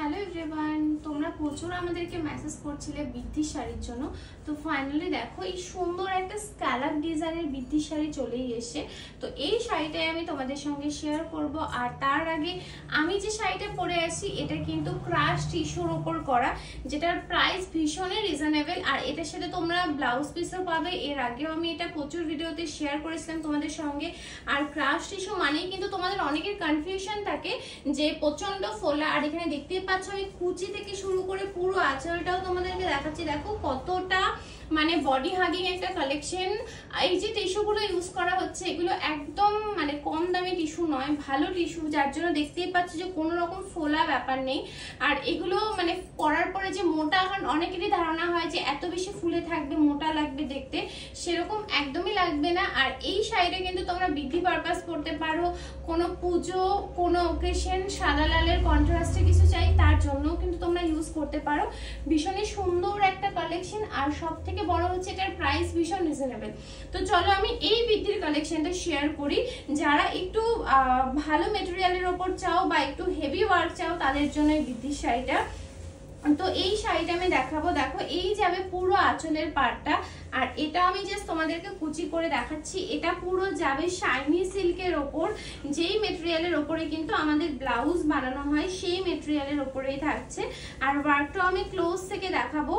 Hello everyone, তোমরা প্রচুর আমাদেরকে মেসেজ করছিলে বৃদ্ধির শাড়ির জন্য। তো ফাইনালি দেখো এই সুন্দর একটা স্ক্যালাপ ডিজাইনের বৃদ্ধির শাড়ি চলেই এসে। তো এই শাড়িটাই আমি তোমাদের সঙ্গে শেয়ার করব। আর তার আগে আমি যে শাড়িটা পরে আছি এটা কিন্তু ক্রাশ টিস্যুর ওপর করা, যেটার প্রাইস ভীষণই রিজনেবল। আর এটার সাথে তোমরা ব্লাউজ পিসও পাবে। এর আগেও আমি এটা প্রচুর ভিডিওতে শেয়ার করেছিলাম তোমাদের সঙ্গে। আর ক্রাশ টিস্যু মানেই কিন্তু তোমাদের অনেকের কনফিউশন থাকে যে প্রচন্ড ফোলা। আর এখানে দেখতেই পাচ্ছ আমি কুচি থেকে শুরু করে পুরো আঁচলটাও তোমাদেরকে দেখাচ্ছি। দেখো কতটা মানে বডি হাগিং একটা কালেকশন। এই যে টিস্যুগুলো ইউজ করা হচ্ছে এগুলো একদম মানে কম দামি টিস্যু নয়, ভালো টিস্যু, যার জন্য দেখতেই পাচ্ছি যে কোনো রকম ফোলা ব্যাপার নেই। আর এগুলো মানে পরার পরে যে মোটা, কারণ অনেকেরই ধারণা হয় যে এত বেশি ফুলে থাকবে মোটা লাগবে দেখতে, সেরকম একদমই লাগবে না। আর এই শাড়িটা কিন্তু তোমরা বৃদ্ধি পারপাস করতে পারো, কোনো পুজো, কোনো ওকেশন, সাদা লালের কন্ট্রাস্টে কিছু চাই তার জন্যও কিন্তু তোমরা ইউজ করতে পারো। ভীষণই সুন্দর একটা কালেকশন। আর সব থেকে বড় হচ্ছে এটার প্রাইস ভীষণ রিজনেবল। তো চলো আমি এই বৃদ্ধির কালেকশনটা শেয়ার করি। যারা একটু ভালো মেটেরিয়ালের ওপর চাও বা একটু হেভি ওয়ার্ক চাও তাদের জন্য এই বৃদ্ধির শাড়িটা। তো এই শাড়িটা আমি দেখাবো। দেখো এই যাবে পুরো আঁচলের পাড়টা। আর এটা আমি জাস্ট তোমাদেরকে কুচি করে দেখাচ্ছি। এটা পুরো যাবে শাইনি সিল্কের ওপর, যেই মেটেরিয়ালের ওপরে কিন্তু আমাদের ব্লাউজ বানানো হয় সেই মেটেরিয়ালের ওপরেই থাকছে। আর ওয়ার্কটাও আমি ক্লোজ থেকে দেখাবো।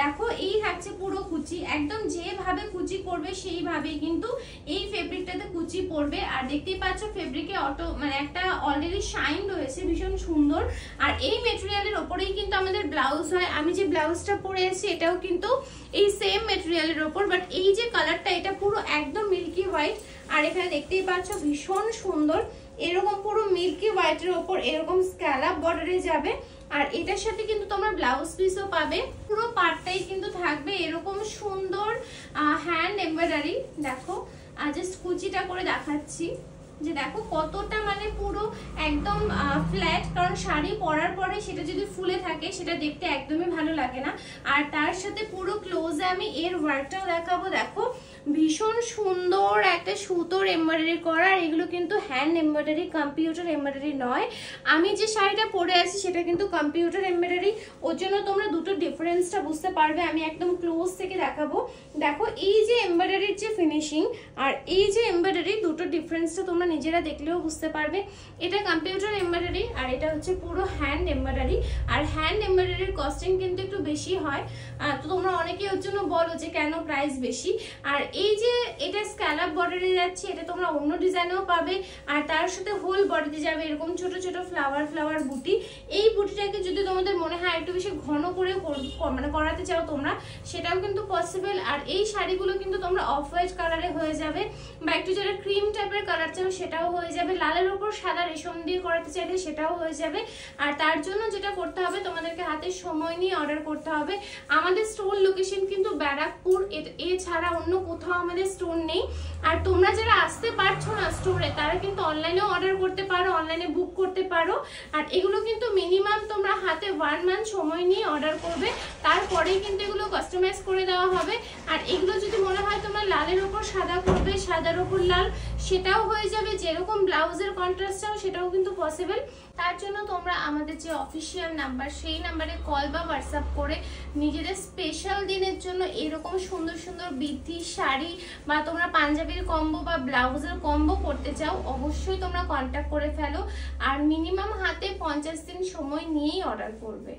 দেখো এই থাকছে পুরো কুচি, একদম যেভাবে কুচি করবে সেইভাবেই কিন্তু এই ফেব্রিকটাতে কুচি পড়বে। আর দেখতেই পাচ্ছ ফেব্রিকে অটো মানে একটা অলরেডি শাইন রয়েছে, ভীষণ সুন্দর। আর এই মেটেরিয়ালের ওপরেই কিন্তু আমাদের ব্লাউজ হয়। আমি যে ব্লাউজটা পরে আছি এটাও কিন্তু এই সেম মেটেরিয়ালের ওপর, বাট এই যে কালারটা এটা পুরো একদম মিল্কি হোয়াইট। আর এখানে দেখতেই পাচ্ছ ভীষণ সুন্দর এরকম পুরো মিল্কি হোয়াইটের ওপর এরকম স্ক্যালাপ বর্ডারে যাবে। আর এটার সাথে কিন্তু তোমরা ব্লাউজ পিসও পাবে। পুরো পার্টটাই কিন্তু থাকবে এরকম সুন্দর হ্যান্ড এমব্রয়ডারি। দেখো জাস্ট কুচিটা করে দেখাচ্ছি যে দেখো কতটা মানে পুরো একদম ফ্ল্যাট, কারণ শাড়ি পরার পরে সেটা যদি ফুলে থাকে সেটা দেখতে একদমই ভালো লাগে না। আর তার সাথে পুরো ক্লোজে আমি এর ওয়ার্কটাও দেখাবো। দেখো ভীষণ সুন্দর একটা সুতোর এমব্রয়ডারি করা। আর এগুলো কিন্তু হ্যান্ড এমব্রয়ডারি, কম্পিউটার এমব্রয়ডারি নয়। আমি যে শাড়িটা পরে আছি সেটা কিন্তু কম্পিউটার এমব্রয়ডারি, ওর জন্য তোমরা দুটো ডিফারেন্সটা বুঝতে পারবে। আমি একদম ক্লোজ থেকে দেখাবো। দেখো এই যে এমব্রয়ডারির যে ফিনিশিং আর এই যে এমব্রয়ডারি, দুটো ডিফারেন্সটা তোমরা নিজেরা দেখলেও বুঝতে পারবে। এটা কম্পিউটার এমব্রয়ডারি আর এটা হচ্ছে পুরো হ্যান্ড এমব্রয়ডারি। আর হ্যান্ড এমব্রয়ডারির কস্টিং কিন্তু একটু বেশি হয়। তো তোমরা অনেকে ওর জন্য বলো যে কেন প্রাইস বেশি। আর এই যে এটা স্ক্যালাপ বর্ডারে যাচ্ছে এটা তোমরা অন্য ডিজাইনেও পাবে। আর তার সাথে হোল বডিতে যাবে এরকম ছোট ছোট ফ্লাওয়ার ফ্লাওয়ার বুটি। এই বুটিটাকে যদি তোমাদের মনে হয় একটু বেশি ঘন করে মানে করাতে চাও তোমরা, সেটাও কিন্তু পসিবল। আর এই শাড়িগুলো কিন্তু তোমরা অফ হোয়াইট কালারে হয়ে যাবে, বা একটু যারা ক্রিম টাইপের কালার চাও সেটাও হয়ে যাবে। লালের উপর সাদা রেশম দিয়ে করাতে চাইলে সেটাও হয়ে যাবে। আর তার জন্য যেটা করতে হবে তোমাদেরকে হাতে সময় নিয়ে অর্ডার করতে হবে। আমাদের স্টোর লোকেশন কিন্তু ব্যারাকপুর, এছাড়া অন্য কোথাও আমাদের স্টোর নেই। আর তোমরা যারা আসতে পারছো না স্টোরে তারা কিন্তু অনলাইনেও অর্ডার করতে পারো, অনলাইনে বুক করতে পারো। আর এগুলো কিন্তু মিনিমাম তোমরা হাতে 1 মান্থ সময় নিয়ে অর্ডার করবে, তারপরেই কিন্তু এগুলো কাস্টমাইজ করে দেওয়া হবে। আর এগুলো যদি মনে হয় তোমরা লালের ওপর সাদা করবে, সাদার ওপর লাল, সেটাও হয়ে যাবে। যেরকম ব্লাউজের কন্ট্রাস্ট চাও সেটাও কিন্তু পসিবল। তার জন্য তোমরা আমাদের যে অফিসিয়াল নাম্বার সেই নাম্বারে কল বা হোয়াটসঅ্যাপ করে নিজেদের স্পেশাল দিনের জন্য এরকম সুন্দর সুন্দর বৃদ্ধি শাড়ি বা তোমরা পাঞ্জাবির কম্বো বা ব্লাউজের কম্বো করতে চাও অবশ্যই তোমরা কন্ট্যাক্ট করে ফেলো। আর মিনিমাম হাতে 50 দিন সময় নিয়েই অর্ডার করবে।